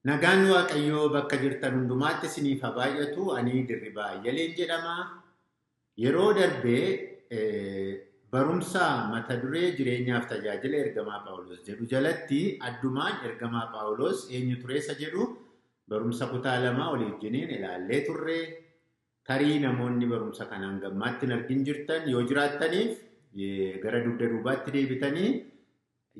Nagaan Waaqayyoo bakka jirtan hundumaatti isiniif haa baay'atu. Ani Dirribaa Ayyaleen jedhama. Yeroo darbee barumsa mata duree jireenyaaf tajaajila ergamaa Phaawulos jedhu jalatti addumaan ergamaa Phaawulos eenyu tureessa jedhu barumsa kutaa lama olii wajjiniin ilaallee turre. Tarii namoonni barumsa kanaan gammaatti hin argin jirtan yoo jiraattaniif gara dugda duubaatti deebitanii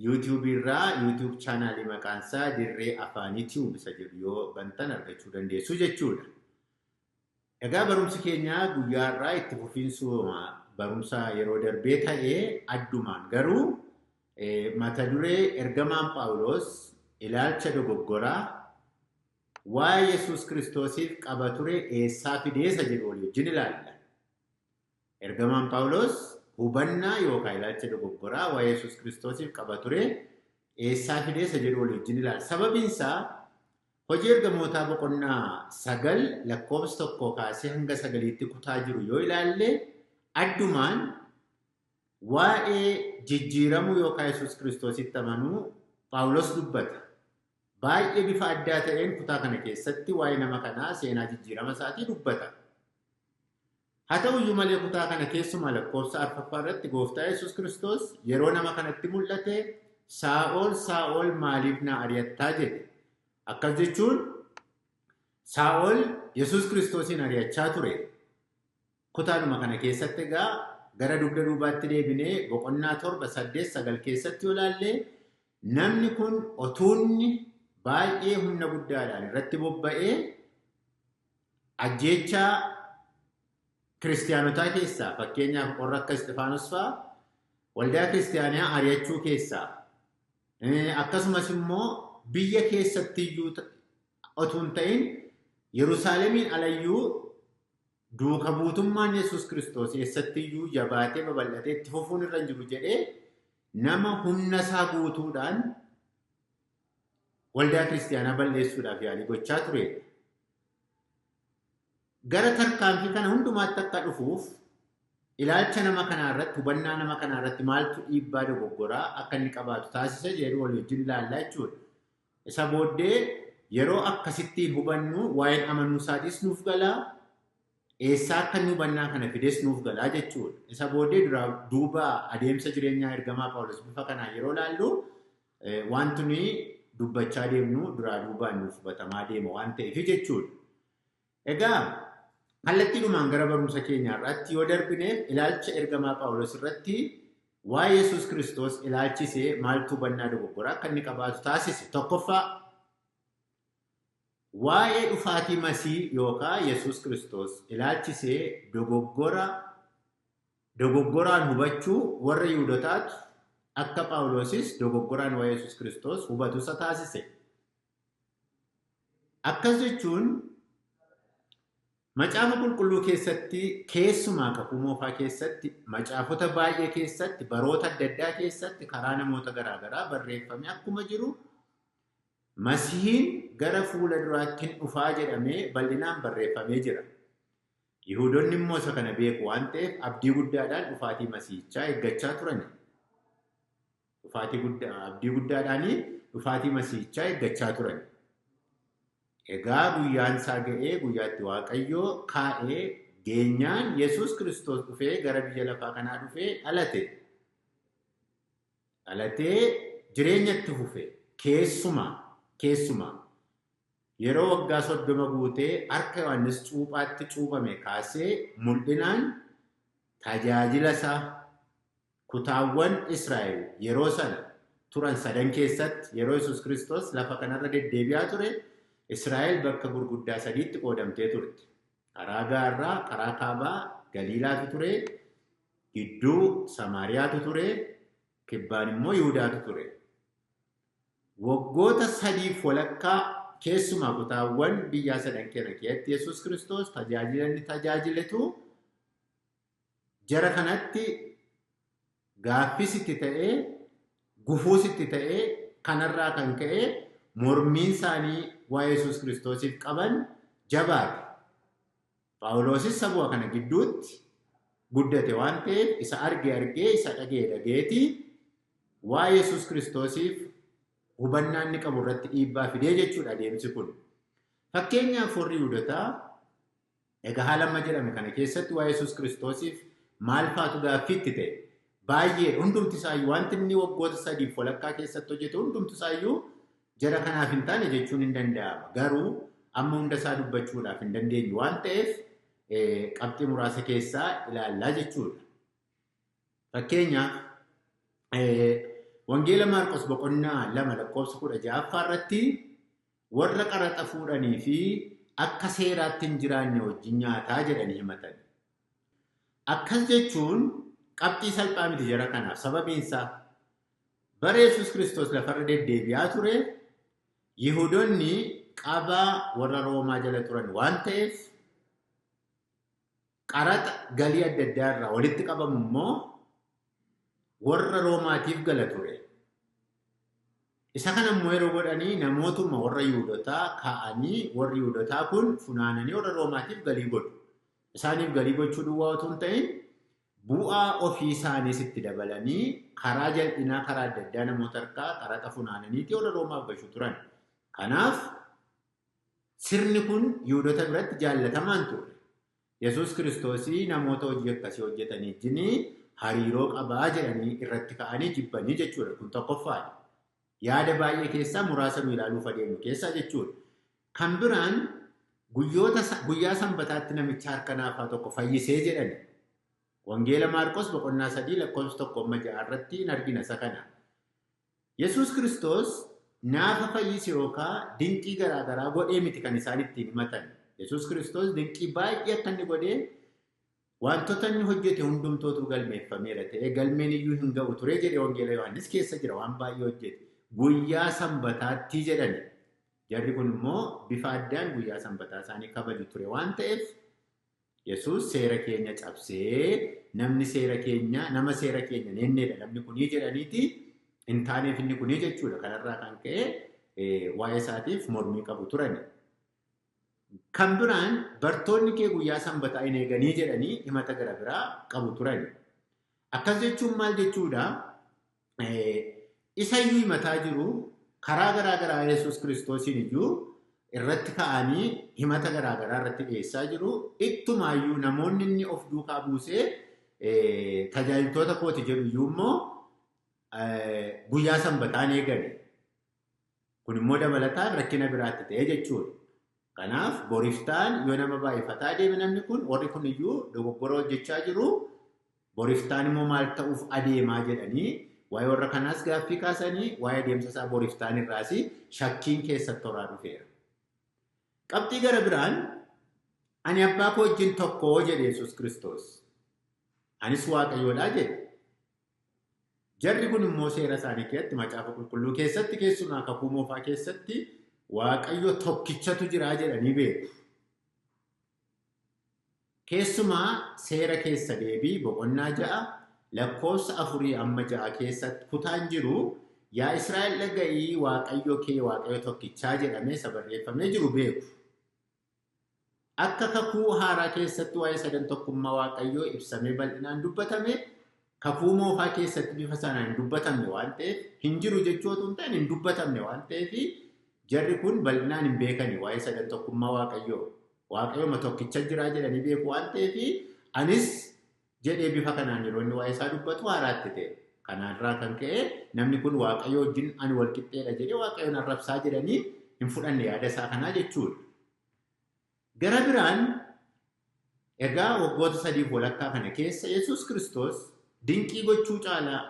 YouTube irraa YouTube chaanaalii maqaan isaa Dirree Afaanii Tube isa jedhu yoo bantan argachuu dandeessu jechuudha. Egaa barumsi keenya guyyaa irraa itti fufiinsuma barumsa yeroo darbee ta'ee addumaan garuu mata duree ergamaan Phaawulos ilaalcha dogoggoraa waa'ee Yesuus Kiristoosiif qaba ture eessaa fideessa jedhu walii wajjin ilaalla. Ergamaan Phaawulos hubannaa yookaan ilaalcha dogoggoraa waa'ee Yesuus Kiristoosiif qaba ture eessaa fideessa jedhu walii wajjin ilaalla. Sababiin isaa hojii ergamootaa boqonnaa 9 lakkoofsa 1 kaasee hanga 9tti kutaa jiru yoo ilaalle addumaan waa'ee jijjiiramuu yookaan Yesuus Kiristoositti amanuu Phaawulos dubbata. Baay'ee bifa addaa ta'een kutaa kana keessatti waa'ee nama kanaa seenaa jijjiirama isaatii dubbata. Haa ta'uyyuu malee kutaa kana keessumaa lakkoofsa 4ffaa irratti gooftaa Yesuus Kiristoos yeroo nama kanatti mul'ate Saa'ol maaliif na ari'attaa jedhe. Akkas jechuun Saa'ol Yesuus Kiristoosiin ari'achaa ture. Kutaanuma kana keessatti egaa gara dugda duubaatti deebinee boqonnaa 7, 8, 9 keessatti yoo ilaalle namni kun otuunni baay'ee humna guddaadhaan irratti bobba'ee ajjeechaa kiristaanotaa keessaa fakkeenyaaf qorra akka Isxifaanos fa'aa waldaa kiristaanaa ari'achuu keessaa akkasumas immoo biyya keessatti iyyuu otuun ta'in Yerusaalemiin alayyuu duuka buutummaan Yesuus Kiristoos eessatti iyyuu jabaatee babal'atee itti fufuun irra jiru jedhee nama humna isaa guutuudhaan waldaa kiristaanaa balleessuudhaaf yaalii gochaa ture. Gara tarkaanfii kana hundumaatti akka dhufuuf ilaalcha nama kanaa irratti hubannaa nama kanaa irratti maaltu dhiibbaa dogoggoraa akka inni qabaatu taasisa jedhu walii wajjin ilaallaa jechuudha. Isa booddee yeroo akkasittiin hubannu waa'een amanuu isaatis nuuf galaa eessaa akka inni hubannaa kana fides nuuf galaa jechuudha. Isa booddee duuba adeemsa jireenyaa ergamaa Phaawulos bifa kanaan yeroo ilaallu wanti dubbachaa deemnu duraa duubaan nuuf hubatamaa deema waan ta'eef jechuudha. Egaa kallattiidhumaan gara barumsa keenyaa irratti yoo darbineef ilaalcha ergamaa Phaawulos irratti waa'ee Yesuus Kiristoos ilaalchisee maaltu hubannaa dogoggoraa akka inni qabaatu taasise. Tokkoffaa waa'ee dhufaatii Masii yookaan Yesuus Kiristoos ilaalchisee dogoggoraan hubachuu warra Yihuudootaatu akka Phaawulosis dogoggoraan waa'ee Yesuus Kiristoos hubatu isa taasise. Akkas jechuun macaafa qulqulluu keessatti keessumaa kakuu moofaa keessatti macaafota baay'ee keessatti baroota adda addaa keessatti karaa namoota garaagaraa barreeffame akkuma jiru Masiihiin gara fuula duraatti dhufaa jedhamee bal'inaan barreeffamee jira. Yihuudoonni immoo isa kana beeku waan ta'eef abdii guddaadhaan dhufaatii Masiihichaa eeggachaa turani. Abdii guddaadhaan dhufaatii Masiihichaa eeggachaa turani. Egaa guyyaan isaa ga'ee guyyaatti Waaqayyoo kaa'ee geenyaan Yesuus Kiristoos dhufee gara biyya lafaa kanaa dhufee dhalate. Dhalatee jireenyatti fufe keessumaa yeroo waggaa 30 guutee harka Yohaannis cuuphaatti cuuphame kaasee mul'inaan tajaajila isaa kutaawwan Israa'el yeroo sana turan 3 keessatti yeroo Yesuus Kiristoos lafa kanarra deddeebi'aa ture Israa'el bakka gurguddaa 3tti qoodamtee turte. Karaa gaarraa, karaa kaabaa Galiilaatu ture, gidduu Samaariyaatu ture, kibbaan immoo Yihudaatu ture. Waggoota 3 walakkaa keessumaa kutaawwan biyyaa 3 keessatti Yesuus Kiristoos tajaajila inni tajaajiletu jara kanatti gaaffisitti ta'ee, gufuusitti ta'ee kanarraa kan ka'ee mormiin isaanii waa'ee Yesuus Kiristoosiif qaban jabaate. Phaawulosis sabuma kana gidduutti guddate waan ta'eef isa argee isa dhageetii waa'ee Yesuus Kiristoosiif hubannaa inni qabu irratti dhiibbaa fidee jechuudha adeemsi kun. Fakkeenyaaf warri Yihuudootaa egaa haala amma jedhame kana keessatti waa'ee Yesuus Kiristoosiif maal faatu gaaffiitti ta'e baay'ee hundumti isaayyuu wanti inni waggoota 3 walakkaa keessatti hojjete hundumti isaayyuu jara kanaaf hin taane jechuun hin danda'ama. Garuu amma hunda isaa dubbachuudhaaf hin dandeenyu waan ta'eef qabxii muraasa keessaa ilaallaa jechuudha. Fakkeenyaaf Wangeela Maarqos boqonnaa 2 lakkoofsa 16 irratti warra qaraxa fuudhanii fi akka seeraatti hin jiraanne wajjin nyaataa jedhanii himatan. Akkas jechuun qabxii salphaa miti jara kanaaf. Sababiinsaa bara Yesuus Kiristoos lafarra deddeebi'aa ture Yihuudoonni qabaa warra Roomaa jala turan waan ta'eef qaraxa galii adda addaa irraa walitti qabamu immoo warra Roomaatiif gala ture. Isa kana immoo yeroo godhanii namootuma warra Yihuudootaa kaa'anii warri Yihuudootaa kun funaananii warra Roomaatiif galii godhu. Isaaniif galii gochuu duwwaa otoo hin ta'in bu'aa ofii isaaniis itti dabalanii karaa jal'inaa karaa adda addaa namoota harkaa qaraxa funaananiiti warra Roomaaf gashu turan. Kanaaf sirni kun Yihuudoota biratti jaallatamaan ture. Yesuus Kiristoosii namoota hojii akkasii hojjetanii wajjin hariiroo qabaa jedhanii irratti ka'anii jibbanii jechuudha. Kun tokkoffaadha. Yaada baay'ee keessaa muraasa nu ilaaluuf adeemnu keessaa jechuudha. Kan biraan guyyaa sanbataatti namicha harka naafaa tokko fayyisee jedhani. Wangeela Maarqos boqonnaa 3 lakkoofsa 1-6 irratti hin argina isa kana. Yesuus Kiristoos naafa fayyise yookaan dinqii garaagaraa godhee miti kan isaan ittiin himatan. Yesuus Kiristoos dinqii baay'ee akka inni godhee wantoota inni hojjete hundumtootu galmeeffameera ta'ee galmeen iyyuu hin ga'u ture jedhee Wangeela Yohaannis keessa jira waan baay'ee hojjete. Guyyaa sanbataatti jedhani. Jarri kun immoo bifa addaan guyyaa sanbataa isaanii kabaju ture waan ta'eef Yesuus seera keenya cabsee nama seera keenya neenneedha namni kunii jedhaniiti hin taaneef inni kunii jechuudha. Kanarraa kan ka'e waa'ee isaatiif mormii qabu turani. Kan biraan bartoonni kee guyyaa sanbataa hin eeganii jedhanii himata gara biraa qabu turani. Akkas jechuun maal jechuudha? Isa iyyuu himataa jiru karaa garaagaraa Yesuus Kiristoosiin iyyuu irratti ka'anii himata garaagaraa irratti dhiyeessaa jiru. Ittumaayyuu namoonni inni of duukaa buusee tajaajiltoota kooti jedhu iyyuu immoo guyyaa sanbataan eegani. Kun immoo dabalataan rakkina biraatti ta'e jechuudha. Kanaaf boriftaan yoo nama baay'ifataa deeme namni kun warri kun iyyuu dogoggora hojjechaa jiru. Boriftaan immoo maal ta'uuf adeemaa jedhanii waa'ee warra kanaas gaaffii kaasanii waa'ee adeemsa isaa boriftaan irraas shakkiin keessatti horaa dhufeera. Qabxii gara biraan ani abbaa koo wajjin tokko jedhe Yesuus Kiristoos. Anis Waaqayyoodhaa jedhe. Jarri kun immoo seera isaanii keessatti macaafa qulqulluu keessatti keessumaa kakuu moofaa keessatti Waaqayyo tokkichatu jiraa jedhanii beeku. Keessumaa seera keessa deebii boqonnaa 6 lakkoofsa 4-6 keessatti kutaan jiru yaa Israa'el dhaga'ii Waaqayyo kee Waaqayyo tokkichaa jedhamee barreeffamee jiru beeku. Akka kakuu haaraa keessatti waa'ee sadan tokkummaa Waaqayyoo ibsamee bal'inaan dubbatame kakuu moofaa keessatti bifa sanaan hin dubbatamne waan ta'eef hin jiru jechootu hin ta'in hin dubbatamne waan ta'eef jarri kun bal'inaan hin beekani waa'ee sadan tokkummaa Waaqayyoo. Waaqayyooma tokkicha jiraa jedhanii beeku waan ta'eef anis jedhee bifa kanaan yeroo inni waa'ee isaa dubbatu haaraatti ta'e. Kanaarraa kan ka'e namni kun Waaqayyoo wajjin ani wal qixxeedha jedhee Waaqayyoon arrabsaa jedhanii hin fudhanne yaada isaa kanaa jechuudha. Gara biraan egaa waggoota 3 walakkaa kana keessa Yesuus Kiristoos dinqii gochuu caalaa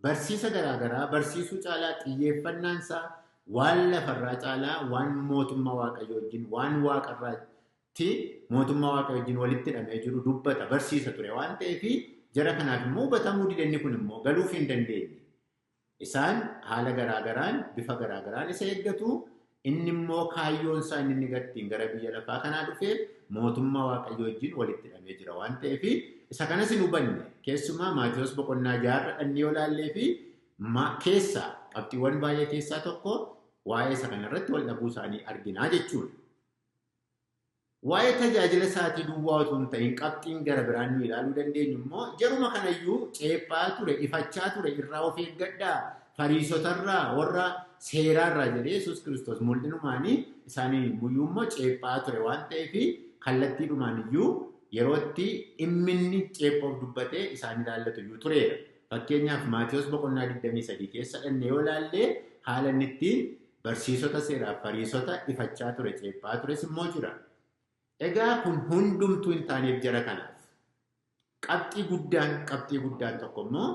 barsiisa garaagaraa barsiisuu caalaa xiyyeeffannaansaa waan lafarraa caalaa waan mootummaa Waaqayyoo wajjin waan waaqarraatti mootummaa Waaqayyoo wajjin walitti hidhamee jiru dubbata barsiisa ture waan ta'eef jara kanaaf immoo hubatamuu didanni kun immoo galuuf hin dandeenye. Isaan haala garaagaraan bifa garaagaraan isa eeggatu. Inni immoo kaayyoon isaa inni gattiin gara biyya lafaa kanaa dhufee mootummaa Waaqayyoo wajjin walitti hidhamee jira waan ta'eef isa kanas hin hubanne. Keessumaa Maatiyos boqonnaa 6 dhannee yoo ilaallee fi keessaa qabxiiwwan baay'ee keessaa tokko waa'ee isa kanarratti wal dhabuu isaanii arginaa jechuudha. Waa'ee tajaajila isaatii duwwaa otoo hin ta'in qabxiin gara biraan nu ilaaluu dandeenyu immoo jaruma kanayyuu ceephaa ture ifachaa ture irraa of eeggadhaa Fariisotarraa warra seeraarraa jedhee Yesuus Kiristoos mul'inumaanii isaanii muyyuummoo ceephaa ture waan ta'eef kallattiidhumaan iyyuu yerootti dhimminni ceephoof dubbatee isaan ilaallatu iyyuu tureera. Fakkeenyaaf Maatiyos boqonnaa 23 keessa dhannee yoo ilaalle haala inni ittiin barsiisota seeraaf fariisota ifachaa ture ceephaa tures immoo jira. Egaa kun hundumtuu hin taaneef jara kanaaf. Qabxii guddaan tokko immoo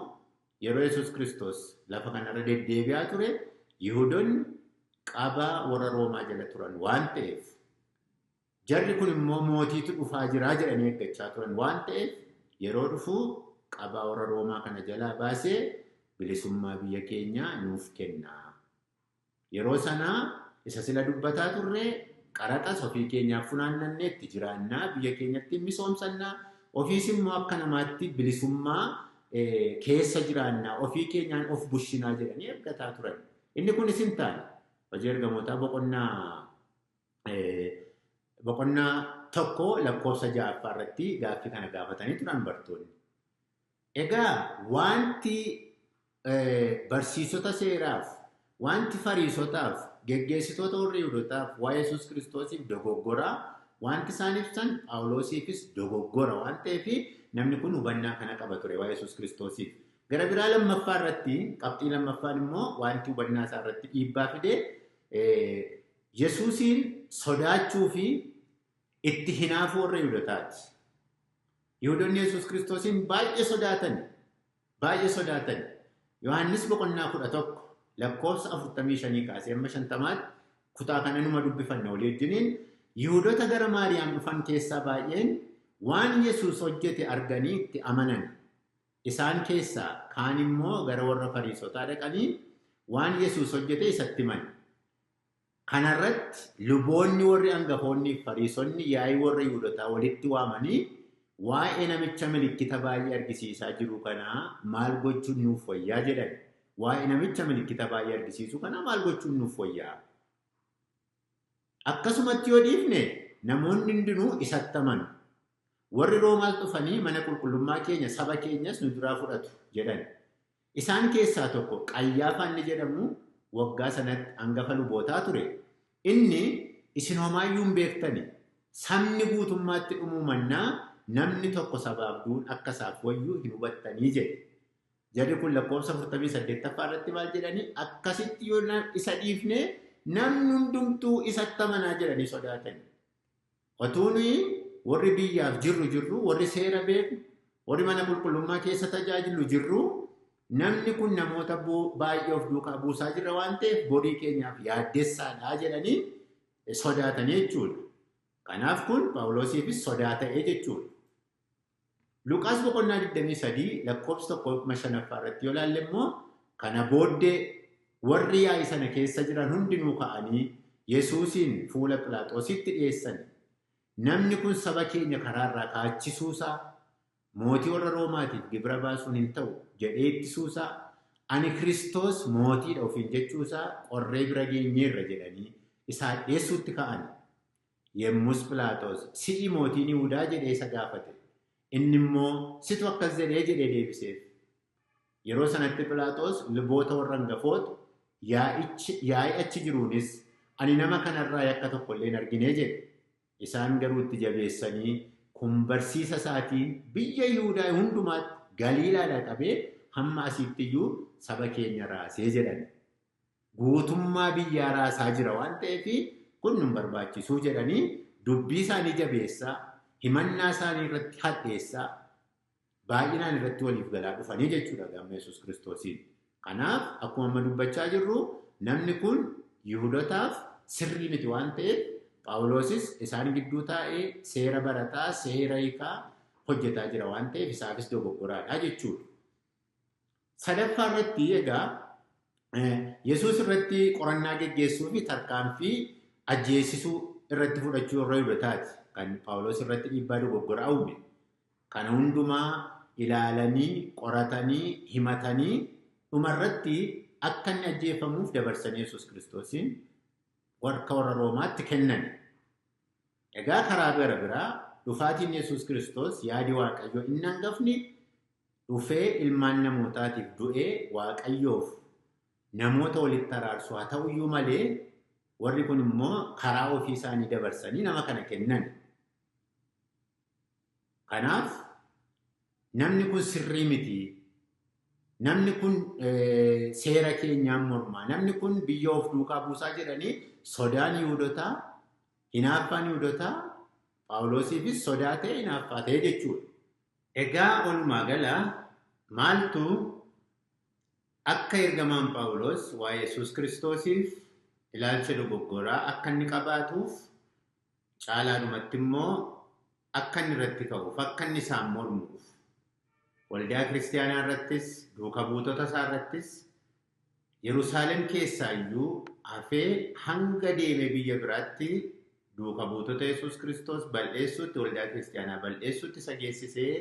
yeroo Yesuus Kiristoos lafa kanarra deddeebi'aa ture Yihuudoonni qabaa warra Roomaa jala turan waan ta'eef jarri kun immoo mootiitu dhufaa jiraa jedhanii eeggachaa turan waan ta'eef yeroo dhufuu qabaa warra Roomaa kana jalaa baasee bilisummaa biyya keenyaa nuuf kenna. Yeroo sanaa isa sila dubbataa turre qaraxas ofii keenyaaf funaannannee itti jiraannaa biyya keenyatti misoomsannaa ofiis immoo akka namaatti bilisummaa keessa jiraannaa ofii keenyaan of bushinaa jedhanii eeggataa turan. Inni kunis hin taane hojii ergamootaa boqonnaa tokko lakkoofsa 6 irratti gaaffii kana gaafatanii turan bartoonni. Egaa wanti barsiisota seeraaf, wanti fariisotaaf, geggeessitoota warra Yihuudootaaf waa'ee Yesuus Kiristoosiif dogoggoraa, wanti isaan ibsan Phaawulosiifis dogoggora waan ta'eef namni kun hubannaa kana qaba ture waa'ee Yesuus Kiristoosiif. Gara biraa lammaffaa irratti, qabxii lammaffaan immoo wanti hubannaa isaa irratti dhiibbaa fide Yesuusiin sodaachuu fi itti hinaafuu warra Yihuudootaati. Yihuudoonni Yesuus Kiristoosiin baay'ee sodaatan. Yohaannis boqonnaa 11 lakkoofsa 45 kaasee amma 50 kutaa kana numa dubbifanna walii wajjiniin Yihuudoota gara Maariyaam dhufan keessaa baay'een waan Yesuus hojjete arganii itti amanan. Isaan keessaa kaan immoo gara warra fariisotaa dhaqanii waan Yesuus hojjete isatti himan. Kanarratti luboonni warri hangafoonni fariisonni yaa'ii warra Yihuudootaa walitti waamanii waa'ee namicha milikkita baay'ee argisiisaa jiru kanaa maal gochuun nuuf wayyaa jedhan. Waa'ee namicha milikkita baay'ee argisiisu kanaa maal gochuun nuuf wayyaa. Akkasumatti yoo dhiifne namoonni hundinuu isatti amanu. Warri Roomaas dhufanii mana qulqullummaa keenya saba keenyas nu duraa fudhatu jedhan. Isaan keessaa tokko Qayyaafaan jedhamu waggaa sanatti hangafa lubootaa ture. Inni isin homaayyuu hin beektani. Sabni guutummaatti dhumuu mannaa namni tokko sabaaf duun akka isaaf wayyuu hin hubattanii jedhe. Jarri kun lakkoofsa 48ffaa irratti maal jedhanii akkasitti yoo isa dhiifne namni hundumtuu isatti amanaa jedhanii sodaatan. Otuuni warri biyyaaf jirru warri seera beeku warri mana qulqullummaa keessa tajaajilu jirru namni kun namoota baay'ee of duukaa buusaa jira waan ta'eef borii keenyaaf yaaddessaadhaa jedhanii sodaatanii jechuudha. Kanaaf kun Phaawulosiifis sodaa ta'ee jechuudha. Luqaas boqonnaa 23 lakkoofsa 1:5 irratti yoo ilaalle immoo kana booddee warri yaa'ii sana keessa jiran hundinuu ka'anii Yesuusiin fuula Phiilaaxoositti dhiyeessan. Namni kun saba keenya karaarraa kaachisuusaa mootii warra Roomaatiif gibira baasuun hin ta'u jedhee ittisuusaa ani Kiristoos mootiidha ofiin jechuusaa qorree bira geenyeerra jedhanii isaa dhiyeessuutti ka'an. Yemmus Phiilaaxoos si'i mootiin Yihuudaa jedhee isa gaafate. Inni immoo situ akkas jedhee deebiseef. Yeroo sanatti Phiilaaxoos luboota warra hangafoota yaa'ii achi jiruunis ani nama kanarraa yakka tokko illee hin argine jedhe. Isaan garuu itti jabeessanii kun barsiisa isaatiin biyya Yihuudaa hundumaatti Galiilaadhaa qabee hamma asiitti iyyuu saba keenya raasee jedhan. Guutummaa biyyaa raasaa jira waan ta'eef kun nun barbaachisuu jedhanii dubbii isaanii jabeessaa himannaa isaanii irratti hadheessaa baay'inaan irratti waliif galaa dhufanii jechuudha gama Yesuus Kiristoosiin. Kanaaf akkuma amma dubbachaa jirru namni kun Yihuudootaaf sirrii miti waan ta'eef Phaawulosis isaan gidduu taa'ee seera barataa, seera hiikaa hojjetaa jira waan ta'eef isaafis dogoggoraadha jechuudha. Sadaffaa irratti egaa Yesuus irratti qorannaa geggeessuu fi tarkaanfii ajjeesisuu irratti fudhachuu warra Yihuudootaati kan Phaawulos irratti dhiibbaa dogoggoraa uume. Kana hundumaa ilaalanii, qoratanii, himatanii dhumarratti akka inni ajjeefamuuf dabarsanii Yesuus Kiristoosiin warra Roomaatti kennan. Egaa karaa gara biraa dhufaatiin Yesuus Kiristoos yaadi Waaqayyoo inni hangafni dhufee ilmaan namootaatiif du'ee Waaqayyoof namoota walitti araarsu haa ta'uyyuu malee warri kun immoo karaa ofii isaanii dabarsanii nama kana kennan. Kanaaf namni kun sirrii miti. Namni kun seera keenyaan mormaa. Namni kun biyya of duukaa buusaa jedhanii sodaan Yihuudotaa, hinaaffaan Yihuudotaa Phaawulosiifis sodaa ta'e hinaaffaa ta'e jechuudha. Egaa walumaa gala maaltu akka ergamaan Phaawulos waa'ee Yesuus Kiristoosiif ilaalcha dogoggoraa akka inni qabaatuuf caalaadhumatti immoo akka inni irratti ka'uuf akka inni isaan mormuuf waldaa kiristaanaa irrattis duuka buutota isaa irrattis Yerusaalem keessaa iyyuu hafee hanga deeme biyya biraatti duuka buutota Yesuus Kiristoos bal'eessuutti waldaa kiristaanaa bal'eessuutti isa geessisee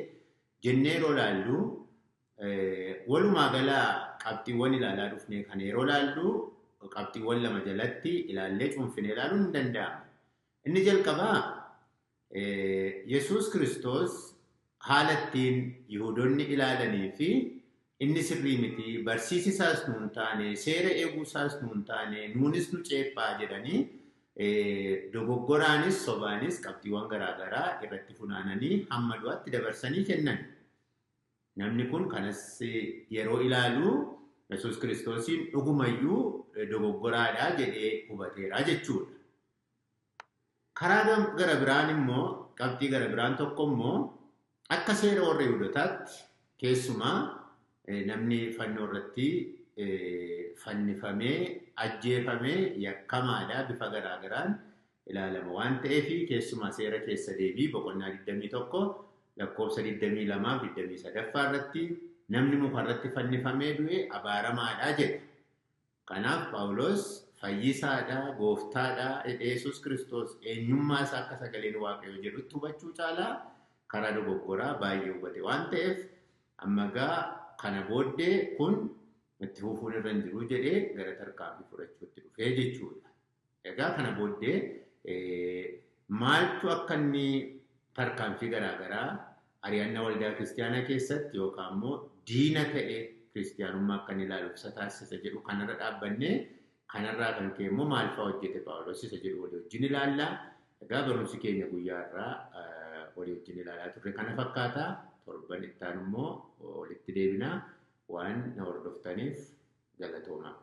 jennee yeroo laallu walumaa gala qabxiiwwan ilaalaa dhufnee kan yeroo laallu qabxiiwwan lama jalatti ilaallee cuunfinee ilaaluun hin danda'amu. Inni jalqabaa Yesuus Kiristoos haala ittiin Yihuudoonni ilaalanii fi inni sirrii miti barsiisisaas nuun taane seera eeguusaas nuun taane nuunis nu ceephaa jedhanii dogoggoraanis sobaanis qabxiiwwan garaagaraa irratti funaananii hamma du'aatti dabarsanii kennan. Namni kun kanas yeroo ilaalu Yesuus Kiristoosiin dhugumayyuu dogoggoraadhaa jedhee hubateera jechuudha. Karaa gara biraan immoo qabxii gara biraan tokko immoo akka seera warra Yihuudootaatti keessumaa namni fannoo irratti fannifamee ajjeefamee yakkamaadhaa bifa garaagaraan ilaalama waan ta'eef keessumaa seera keessa deebii boqonnaa 21 lakkoofsa 22 fi 23 irratti namni muka irratti fannifamee du'e abaaramaadhaa jedha. Kanaaf Phaawulos fayyisaadhaa gooftaadhaa Yesuus Kiristoos eenyummaa isaa akka sagaleen Waaqayyoo jedhutti hubachuu caalaa karaa dogoggoraa baay'ee hubate waan ta'eef amma gaa kana booddee kun itti fufuun irra hin jiru jedhee gara tarkaanfii fudhachuutti dhufee jechuudha. Egaa kana booddee maaltu akka inni tarkaanfii garaagaraa ari'annaa waldaa kiristaanaa keessatti yookaan immoo diina ta'e kiristaanummaa akka inni ilaaluuf isa taasisa jedhu kanarra dhaabbannee kanarraa kan ka'e immoo maal fa'aa hojjete Phaawulos isa jedhu walii wajjin ilaallaa. Egaa barumsi keenya guyyaa irraa walii wajjin ilaalaa turre kana fakkaata. Torban itti aanu immoo walitti deebinaa waan na hordoftaniif galatoomaa.